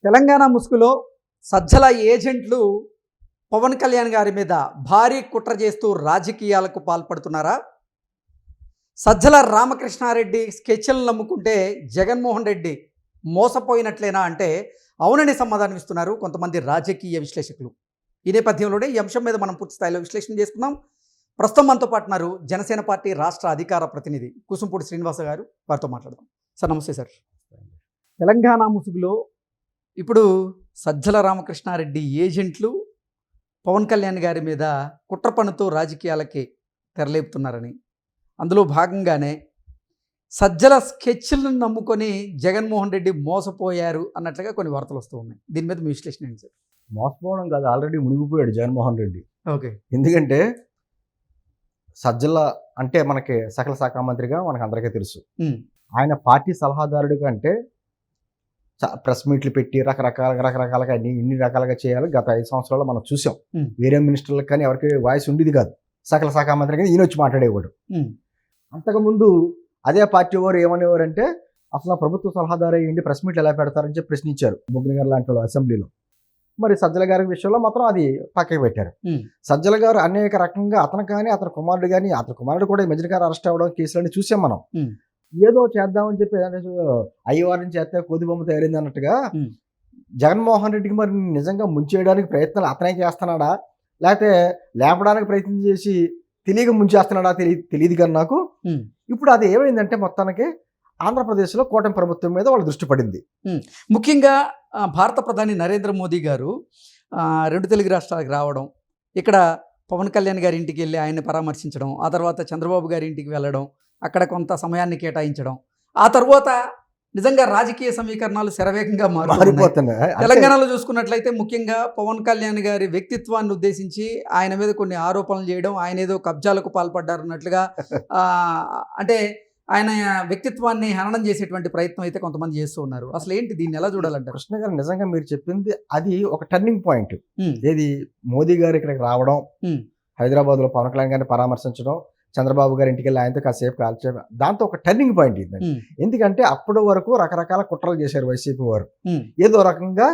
తెలంగాణ ముసుగులో సజ్జల ఏజెంట్లు పవన్ కళ్యాణ్ గారి మీద భారీ కుట్ర చేస్తూ రాజకీయాలకు పాల్పడుతున్నారా? సజ్జల రామకృష్ణారెడ్డి స్కెచ్లను నమ్ముకుంటే జగన్మోహన్ రెడ్డి మోసపోయినట్లేనా అంటే అవునని సమాధానం ఇస్తున్నారు కొంతమంది రాజకీయ విశ్లేషకులు. ఈ నేపథ్యంలోనే ఈ అంశం మీద మనం పూర్తి స్థాయిలో విశ్లేషణ చేసుకుందాం. ప్రస్తుతం మనతో పాటున్నారు జనసేన పార్టీ రాష్ట్ర అధికార ప్రతినిధి కుసుంపూడి శ్రీనివాస గారు. వారితో మాట్లాడదాం. సార్ నమస్తే సార్. తెలంగాణ ముసుగులో ఇప్పుడు సజ్జల రామకృష్ణారెడ్డి ఏజెంట్లు పవన్ కళ్యాణ్ గారి మీద కుట్ర పన్నుతో రాజకీయాలకి తెరలేపుతున్నారని, అందులో భాగంగానే సజ్జల స్కెచ్లను నమ్ముకొని జగన్మోహన్ రెడ్డి మోసపోయారు అన్నట్లుగా కొన్ని వార్తలు వస్తూ ఉన్నాయి. దీని మీద మీ విశ్లేషణ ఏంటి సార్? మోసపోవడం కాదు, ఆల్రెడీ మునిగిపోయాడు జగన్మోహన్ రెడ్డి. ఓకే. ఎందుకంటే సజ్జల అంటే మనకి సకల శాఖ మంత్రిగా మనకు అందరికీ తెలుసు. ఆయన పార్టీ సలహాదారుడిగా అంటే ప్రెస్ మీట్లు పెట్టి రకరకాలుగా ఇన్ని రకాలుగా చేయాలి. గత 5 సంవత్సరాల్లో మనం చూసాం. వేరే మినిస్టర్లకు కానీ ఎవరికి వాయిస్ ఉండేది కాదు. సకల శాఖ మంత్రి కానీ ఈయన వచ్చి మాట్లాడేవాడు. అంతకుముందు అదే పార్టీ వారు ఏమనేవారంటే అసలు ప్రభుత్వ సలహాదారు అయ్యిండి ప్రెస్ మీట్లు ఎలా పెడతారని చెప్పి ప్రశ్నించారు బొగ్గిన గారు లాంటి వాళ్ళు అసెంబ్లీలో. మరి సజ్జల గారి విషయంలో మాత్రం అది పక్కకి పెట్టారు. సజ్జల గారు అనేక రకంగా అతను కానీ అతని కుమారుడు కానీ, అతని కుమారుడు కూడా ఈ మధ్యన గారు అరెస్ట్ అవ్వడం కేసులన్నీ చూసాం మనం. ఏదో చేద్దామని చెప్పి అయ్యవారిని చేస్తే కోది బొమ్మ తయారైంది అన్నట్టుగా జగన్మోహన్ రెడ్డికి మరి నిజంగా ముంచేయడానికి ప్రయత్నాలు అతనే చేస్తున్నాడా, లేకపోతే లేపడానికి ప్రయత్నం చేసి తెలియక ముంచేస్తున్నాడా తెలియదు కానీ నాకు. ఇప్పుడు అది ఏమైందంటే మొత్తానికి ఆంధ్రప్రదేశ్లో కూటమి ప్రభుత్వం మీద వాళ్ళ దృష్టి పడింది. ముఖ్యంగా భారత ప్రధాని నరేంద్ర మోదీ గారు 2 తెలుగు రాష్ట్రాలకు రావడం, ఇక్కడ పవన్ కళ్యాణ్ గారి ఇంటికి వెళ్ళి ఆయన్ని పరామర్శించడం, ఆ తర్వాత చంద్రబాబు గారి ఇంటికి వెళ్ళడం, అక్కడ కొంత సమయాన్ని కేటాయించడం, ఆ తర్వాత నిజంగా రాజకీయ సమీకరణాలు శరవేగంగా మారిపోతున్నాయి. తెలంగాణలో చూసుకున్నట్లయితే ముఖ్యంగా పవన్ కళ్యాణ్ గారి వ్యక్తిత్వాన్ని ఉద్దేశించి ఆయన మీద కొన్ని ఆరోపణలు చేయడం, ఆయన ఏదో కబ్జాలకు పాల్పడ్డారన్నట్లుగా అంటే ఆయన వ్యక్తిత్వాన్ని హననం చేసేటువంటి ప్రయత్నం అయితే కొంతమంది చేస్తూ ఉన్నారు. అసలు ఏంటి, దీన్ని ఎలా చూడాలంటారు? కృష్ణ గారు నిజంగా మీరు చెప్పింది అది ఒక టర్నింగ్ పాయింట్. ఏది మోదీ గారు ఇక్కడికి రావడం, హైదరాబాద్లో పవన్ కళ్యాణ్ గారిని పరామర్శించడం, చంద్రబాబు గారి ఇంటికి వెళ్ళి ఆయనతో కాసేపు కాల్చేయడం, దాంతో ఒక టర్నింగ్ పాయింట్ ఇది. ఎందుకంటే అప్పటి వరకు రకరకాల కుట్రలు చేశారు వైసీపీ వారు. ఏదో రకంగా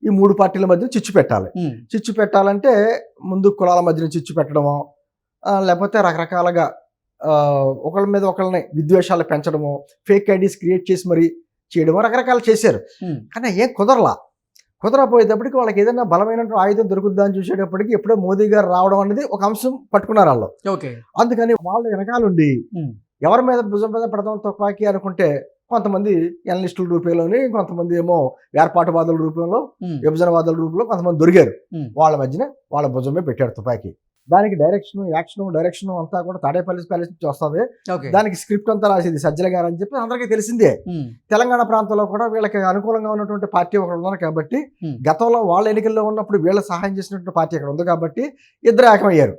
ఈ 3 పార్టీల మధ్య చిచ్చు పెట్టాలి. చిచ్చు పెట్టాలంటే ముందు కులాల మధ్యన చిచ్చు పెట్టడమో, లేకపోతే రకరకాలుగా ఒకళ్ళ మీద ఒకళ్ళని విద్వేషాలు పెంచడము, ఫేక్ ఐడీస్ క్రియేట్ చేసి మరి చేయడమో రకరకాలు చేశారు. కానీ ఏం కుదరపోయేటప్పటికి వాళ్ళకి ఏదైనా బలమైన ఆయుధం దొరుకుద్దా అని చూసేటప్పటికి ఎప్పుడో మోదీ గారు రావడం అనేది ఒక అంశం పట్టుకున్నారు వాళ్ళు. అందుకని వాళ్ళు వెనకాలండి ఎవరి మీద భుజం మీద పెడదాం తుపాకీ అనుకుంటే కొంతమంది ఎనలిస్టుల రూపంలోని, కొంతమంది ఏమో ఏర్పాటువాదుల రూపంలో, విభజనవాదుల రూపంలో కొంతమంది దొరికారు. వాళ్ళ మధ్యన వాళ్ళ భుజమే పెట్టాడు తుపాకీ. దానికి డైరెక్షన్ అంతా కూడా తాడేపల్లి ప్యాలెస్ నుంచి వస్తుంది. దానికి స్క్రిప్ట్ అంతా రాసేది సజ్జల గారు అని చెప్పి అందరికీ తెలిసిందే. తెలంగాణ ప్రాంతంలో కూడా వీళ్ళకి అనుకూలంగా ఉన్నటువంటి పార్టీ ఒకటి ఉన్నారు కాబట్టి, గతంలో వాళ్ళ ఎన్నికల్లో ఉన్నప్పుడు వీళ్ళ సహాయం చేసినటువంటి పార్టీ అక్కడ ఉంది కాబట్టి ఇద్దరు ఏకమయ్యారు.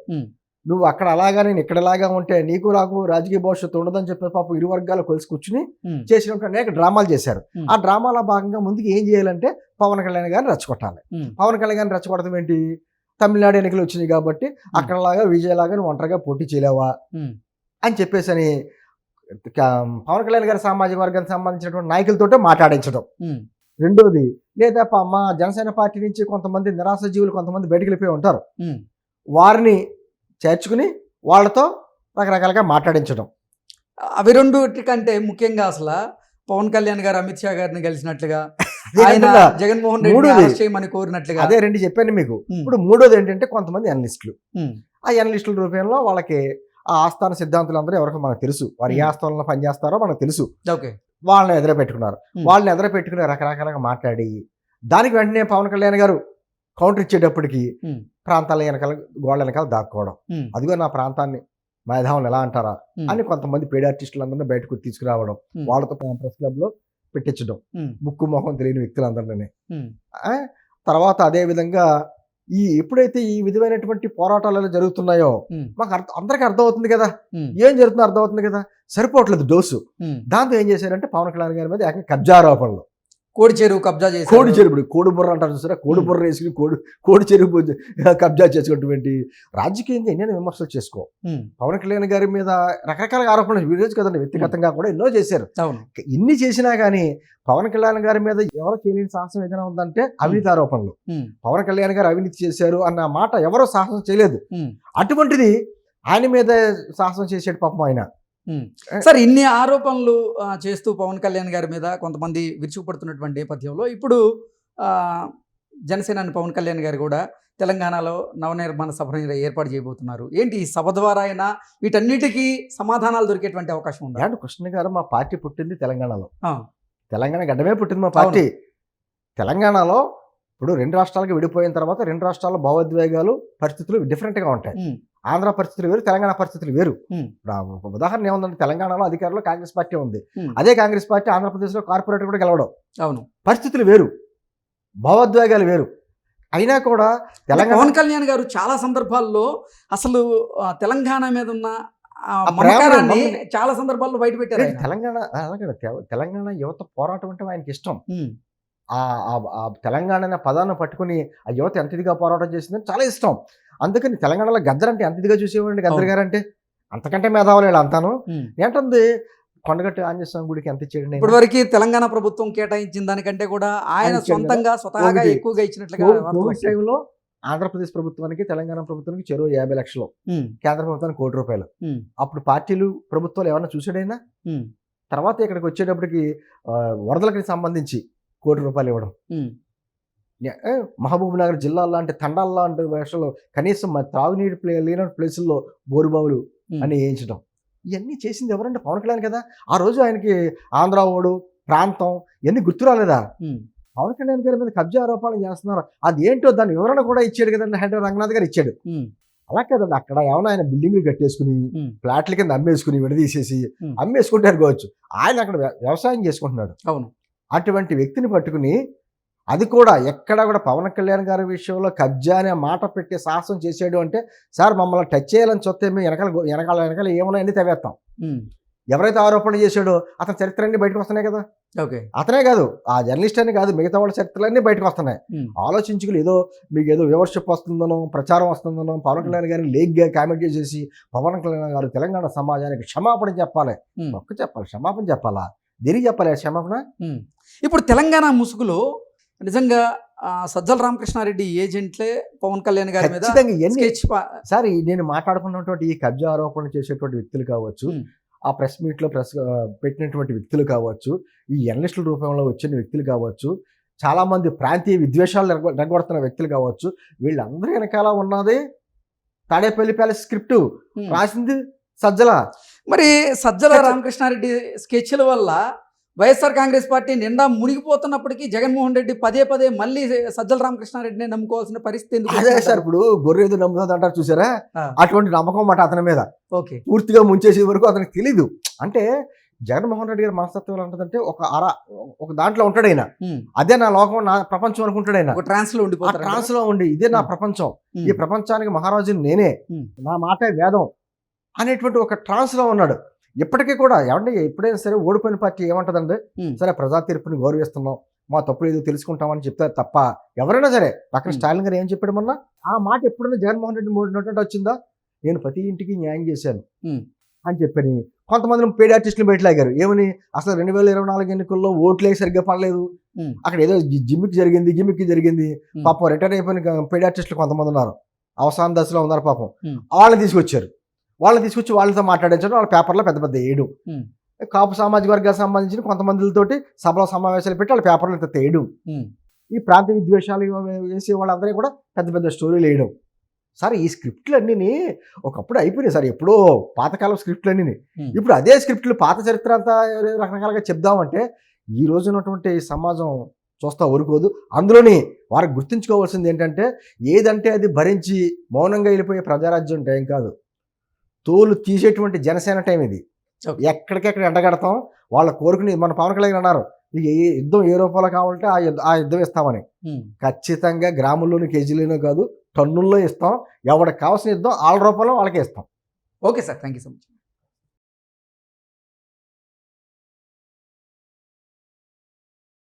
నువ్వు అక్కడ అలాగా నేను ఇక్కడ ఎలాగా ఉంటే నీకు నాకు రాజకీయ భవిష్యత్తు ఉండదని చెప్పి పాపం ఇరు వర్గాలు కలిసి కూర్చుని చేసినట్టు అనేక డ్రామాలు చేశారు. ఆ డ్రామాల భాగంగా ముందుకు ఏం చేయాలంటే పవన్ కళ్యాణ్ గారిని రెచ్చగొట్టాలి. పవన్ కళ్యాణ్ గారిని రెచ్చగొట్టడం ఏంటి, తమిళనాడు ఎన్నికలు వచ్చినాయి కాబట్టి అక్కడలాగా విజయలాగా నువ్వు ఒంటరిగా పోటీ చేయలేవా అని చెప్పేసి అని పవన్ కళ్యాణ్ గారి సామాజిక వర్గానికి సంబంధించినటువంటి నాయకులతోటే మాట్లాడించడం. రెండోది, లేదా మా జనసేన పార్టీ నుంచి కొంతమంది నిరాశ జీవులు కొంతమంది బయటకు వెళ్ళిపోయి ఉంటారు, వారిని చేర్చుకుని వాళ్ళతో రకరకాలుగా మాట్లాడించడం. అవి రెండుకంటే ముఖ్యంగా అసలు పవన్ కళ్యాణ్ గారు అమిత్ షా గారిని కలిసినట్లుగా, జగన్మోహన్ రెడ్డి చేయమని కోరినట్లుగా, అదే రెండు చెప్పాను మీకు. ఇప్పుడు మూడోది ఏంటంటే కొంతమంది అనలిస్టులు, ఆ అనలిస్టుల రూపంలో వాళ్ళకి ఆ ఆస్థాన సిద్ధాంతులు అందరూ ఎవరికో మనకు తెలుసు, వారు ఏ ఆస్థానంలో పనిచేస్తారో మనకు తెలుసు. వాళ్ళని ఎదురపెట్టుకున్నారు. వాళ్ళని ఎదురపెట్టుకుని రకరకాలుగా మాట్లాడి దానికి వెంటనే పవన్ కళ్యాణ్ గారు కౌంటర్ ఇచ్చేటప్పటికి ప్రాంతాల వెనకాల గోళ్ళ వెనకాల దాక్కోవడం, అదిగో నా ప్రాంతాన్ని మేధావులు ఎలా అంటారా అని కొంతమంది పేడ్ ఆర్టిస్టులందరినీ బయటకు తీసుకురావడం, వాళ్ళతో ప్రెస్ క్లబ్ లో పెట్టించడం, ముక్కు మొహం తెలియని వ్యక్తులందరినీ. తర్వాత అదే విధంగా ఎప్పుడైతే ఈ విధమైనటువంటి పోరాటాలు జరుగుతున్నాయో మాకు అందరికీ అర్థమవుతుంది కదా, ఏం జరుగుతుందో అర్థమవుతుంది కదా, సరిపోవట్లేదు డోసు. దాంతో ఏం చేశారంటే పవన్ కళ్యాణ్ గారి మీద ఏకంగా కబ్జారోపణలు, కోడి చెరువు కబ్జా చేసి కోడి చెరువు, కోడి బుర్ర అంటారు చూసారా, కోడి బుర్ర వేసుకుని కోడి చెరువు కబ్జా చేసుకున్నటువంటి రాజకీయంగా ఎన్నైనా విమర్శలు చేసుకో. పవన్ కళ్యాణ్ గారి మీద రకరకాల ఆరోపణలు వీడియోస్ కదండి, వ్యక్తిగతంగా కూడా ఎన్నో చేశారు. అవును. ఇన్ని చేసినా కానీ పవన్ కళ్యాణ్ గారి మీద ఎవరో చేయలేని సాహసం ఏదైనా ఉందంటే అవినీతి ఆరోపణలు. పవన్ కళ్యాణ్ గారు అవినీతి చేశారు అన్న మాట ఎవరో సాహసం చేయలేదు. అటువంటిది ఆయన మీద సాహసం చేసేడు పాపం ఆయన. సార్, ఇన్ని ఆరోపణలు చేస్తూ పవన్ కళ్యాణ్ గారి మీద కొంతమంది విరుచుకుపడుతున్నటువంటి నేపథ్యంలో ఇప్పుడు జనసేనాని పవన్ కళ్యాణ్ గారు కూడా తెలంగాణలో నవనిర్మాణ సభను ఏర్పాటు చేయబోతున్నారు. ఏంటి ఈ సభ ద్వారా అయినా వీటన్నిటికీ సమాధానాలు దొరికేటువంటి అవకాశం ఉంది? అంటే కృష్ణ గారు, మా పార్టీ పుట్టింది తెలంగాణలో, తెలంగాణ గడ్డమే పుట్టింది మా పార్టీ. తెలంగాణలో ఇప్పుడు 2 రాష్ట్రాలకు విడిపోయిన తర్వాత 2 రాష్ట్రాల భావోద్వేగాలు, పరిస్థితులు డిఫరెంట్గా ఉంటాయి. ఆంధ్ర పరిస్థితులు వేరు, తెలంగాణ పరిస్థితులు వేరు. ఉదాహరణ ఏముందంటే, తెలంగాణలో అధికారంలో కాంగ్రెస్ పార్టీ ఉంది, అదే కాంగ్రెస్ పార్టీ ఆంధ్రప్రదేశ్లో కార్పొరేటర్ కూడా గెలవడం. అవును, పరిస్థితులు వేరు, భావోద్వేగాలు వేరు. అయినా కూడా పవన్ కళ్యాణ్ గారు చాలా సందర్భాల్లో అసలు తెలంగాణ మీద ఉన్న చాలా సందర్భాల్లో బయట పెట్టారు. తెలంగాణ యువత పోరాటం అంటే ఆయనకి ఇష్టం. ఆ తెలంగాణ అనే పదాన్ని పట్టుకుని ఆ యువత ఎంత ఇదిగా పోరాటం చేసిందని చాలా ఇష్టం. అందుకని తెలంగాణలో గద్దర్ అంటే ఎంత ఇదిగా చూసేవాడి. గద్దర్ గారు అంటే అంతకంటే మేధావులు అంతాను. ఏంటుంది, కొండగట్టు ఆంజనేయ స్వామి గుడికి ఎంత ఇచ్చాడు? ఇప్పటి వరకు తెలంగాణ ప్రభుత్వం కేటాయించిన దానికంటే కూడా ఆయన స్వతహాగా ఎక్కువగా ఇచ్చినట్లుగా. కోవిడ్ టైంలో ఆంధ్రప్రదేశ్ ప్రభుత్వానికి, తెలంగాణ ప్రభుత్వానికి చెరువు 50 లక్షలు, కేంద్ర ప్రభుత్వానికి 1 కోటి రూపాయలు. అప్పుడు పార్టీలు, ప్రభుత్వాలు ఏమన్నా చూసాడైనా? తర్వాత ఇక్కడికి వచ్చేటప్పటికి వరదలకి సంబంధించి 1 కోటి రూపాయలు ఇవ్వడం, మహబూబ్ నగర్ జిల్లా లాంటి తండాల లాంటి వేషంలో కనీసం త్రాగునీటి లేని ప్లేసుల్లో బోరుబావులు అని వేయించడం, ఇవన్నీ చేసింది ఎవరంటే పవన్ కళ్యాణ్ కదా. ఆ రోజు ఆయనకి ఆంధ్ర ఓడు, ప్రాంతం ఇవన్నీ గుర్తు రాలేదా? పవన్ కళ్యాణ్ గారి మీద కబ్జా ఆరోపణలు చేస్తున్నారు, అది ఏంటో దాని వివరణ కూడా ఇచ్చాడు కదండి, హైదరాబాద్ రంగనాథ్ గారు ఇచ్చాడు. అలా కదండి, అక్కడ ఏమైనా ఆయన బిల్డింగ్లు కట్టేసుకుని ఫ్లాట్ల కింద అమ్మేసుకుని విడదీసేసి అమ్మేసుకుంటే అనుకోవచ్చు. ఆయన అక్కడ వ్యవసాయం చేసుకుంటున్నాడు. అవును, అటువంటి వ్యక్తిని పట్టుకుని, అది కూడా ఎక్కడ కూడా పవన్ కళ్యాణ్ గారి విషయంలో కబ్జా అనే మాట పెట్టి సాహసం చేసాడు అంటే, సార్ మమ్మల్ని టచ్ చేయాలని చూస్తే మేము వెనకాల ఏమున్నాయని తవ్వేస్తాం. ఎవరైతే ఆరోపణ చేశాడో అతని చరిత్రలన్నీ బయటకు వస్తున్నాయి కదా. అతనే కాదు, ఆ జర్నలిస్ట్ అని కాదు, మిగతా వాళ్ళ చరిత్రలన్నీ బయటకు వస్తున్నాయి. ఆలోచించుకుని ఏదో మీకు ఏదో విమర్శిప్ వస్తుందనో, ప్రచారం వస్తుందనో, పవన్ కళ్యాణ్ గారిని లేగ్గా కామెంట్ చేసేసి పవన్ కళ్యాణ్ గారు తెలంగాణ సమాజానికి క్షమాపణ చెప్పాలి, క్షమాపణ చెప్పాలా? దేనికి చెప్పాలి క్షమాపణ? ఇప్పుడు తెలంగాణ ముసుగులో నిజంగా సజ్జల రామకృష్ణారెడ్డి ఏజెంట్లే పవన్ కళ్యాణ్ గారి మీద సార్ నేను మాట్లాడుకున్నటువంటి ఈ కబ్జా ఆరోపణలు చేసేటువంటి వ్యక్తులు కావచ్చు, ఆ ప్రెస్ మీట్లో పెట్టినటువంటి వ్యక్తులు కావచ్చు, ఈ జర్నలిస్టుల రూపంలో వచ్చిన వ్యక్తులు కావచ్చు, చాలామంది ప్రాంతీయ విద్వేషాలు రెగ్గొడుతున్న వ్యక్తులు కావచ్చు, వీళ్ళందరూ వెనకాల ఉన్నది తాడేపల్లి ప్యాలెస్ స్క్రిప్ట్ రాసింది సజ్జల. మరి సజ్జల రామకృష్ణారెడ్డి స్కెచ్ల వల్ల వైఎస్ఆర్ కాంగ్రెస్ పార్టీ నిండా మునిగిపోతున్నప్పటికీ జగన్మోహన్ రెడ్డి పదే మళ్ళీ సజ్జల రామకృష్ణారెడ్డిని నమ్ముకోవాల్సిన పరిస్థితి ఎందుకు? అదే సార్, ఇప్పుడు గొర్రెదు నమ్ముతుంది అంటారు చూసారా, అటువంటి నమ్మకం మాట అతని మీద ఓకే పూర్తిగా ముంచేసే వరకు అతనికి తెలీదు. అంటే జగన్మోహన్ రెడ్డి గారి మనస్తత్వం ఏంటంటే ఒక దాంట్లో ఉంటాడు ఆయన, అదే నా లోకం, నా ప్రపంచం అనుకుంటాడు ఆయన. ట్రాన్స్ లో ఉండి ఇదే నా ప్రపంచం, ఈ ప్రపంచానికి మహారాజుని నేనే, నా మాటే వేదం అనేటువంటి ఒక ట్రాన్స్ లో ఉన్నాడు. ఇప్పటికీ కూడా ఏమంటే ఎప్పుడైనా సరే ఓడిపోయిన పార్టీ ఏమంటదండి, సరే ప్రజా తీర్పుని గౌరవిస్తున్నాం, మా తప్పులు ఏదో తెలుసుకుంటామని చెప్తారు తప్ప, ఎవరైనా సరే పక్కన స్టాలిన్ గారు ఏం చెప్పాడు మొన్న, ఆ మాట ఎప్పుడైనా జగన్మోహన్ రెడ్డి నోటి వచ్చిందా, నేను ప్రతి ఇంటికి న్యాయం చేశాను అని చెప్పని కొంతమంది పేడ్ ఆర్టిస్టులు బయటలాగారు. ఏమని, అసలు 2024 ఎన్నికల్లో ఓట్లే సరిగ్గా పడలేదు, అక్కడ ఏదో గిమ్మిక్ జరిగింది. పాపం రిటైర్ అయిపోయిన పేడ్ ఆర్టిస్టులు కొంతమంది ఉన్నారు, అవసాన దశలో ఉన్నారు పాపం, వాళ్ళని తీసుకొచ్చి వాళ్ళతో మాట్లాడించడం, వాళ్ళ పేపర్లో పెద్ద ఏడు, కాపు సామాజిక వర్గాలకు సంబంధించిన కొంతమందితోటి సభలో సమావేశాలు పెట్టి వాళ్ళ పేపర్లో వేయడం, ఈ ప్రాంతీయ విద్వేషాలు వేసే వాళ్ళందరూ కూడా పెద్ద స్టోరీలు వేయడం. సార్ ఈ స్క్రిప్ట్లన్నీ ఒకప్పుడు అయిపోయినాయి సార్, ఎప్పుడో పాతకాలం స్క్రిప్ట్లన్నీ. ఇప్పుడు అదే స్క్రిప్ట్లు పాత చరిత్ర అంతా రకరకాలుగా చెప్దామంటే ఈ రోజు ఉన్నటువంటి సమాజం చూస్తా ఊరుకోదు. అందులోని వారికి గుర్తుంచుకోవాల్సింది ఏంటంటే, ఏదంటే అది భరించి మౌనంగా వెళ్ళిపోయే ప్రజారాజ్యం టైం కాదు, తోలు తీసేటువంటి జనసేన టైం ఇది. ఎక్కడికెక్కడ ఎండగడతాం, వాళ్ళ కోరుకుని మన పవన్ కళ్యాణ్ అన్నారు, ఇక ఏ యుద్ధం ఏ రూపంలో కావాలంటే ఆ యుద్ధం ఇస్తామని. ఖచ్చితంగా గ్రాముల్లోని కేజీలోనూ కాదు, టన్నుల్లో ఇస్తాం. ఎవరికి కావాల్సిన యుద్ధం వాళ్ళ రూపంలో వాళ్ళకే ఇస్తాం. Okay sir, thank you so much.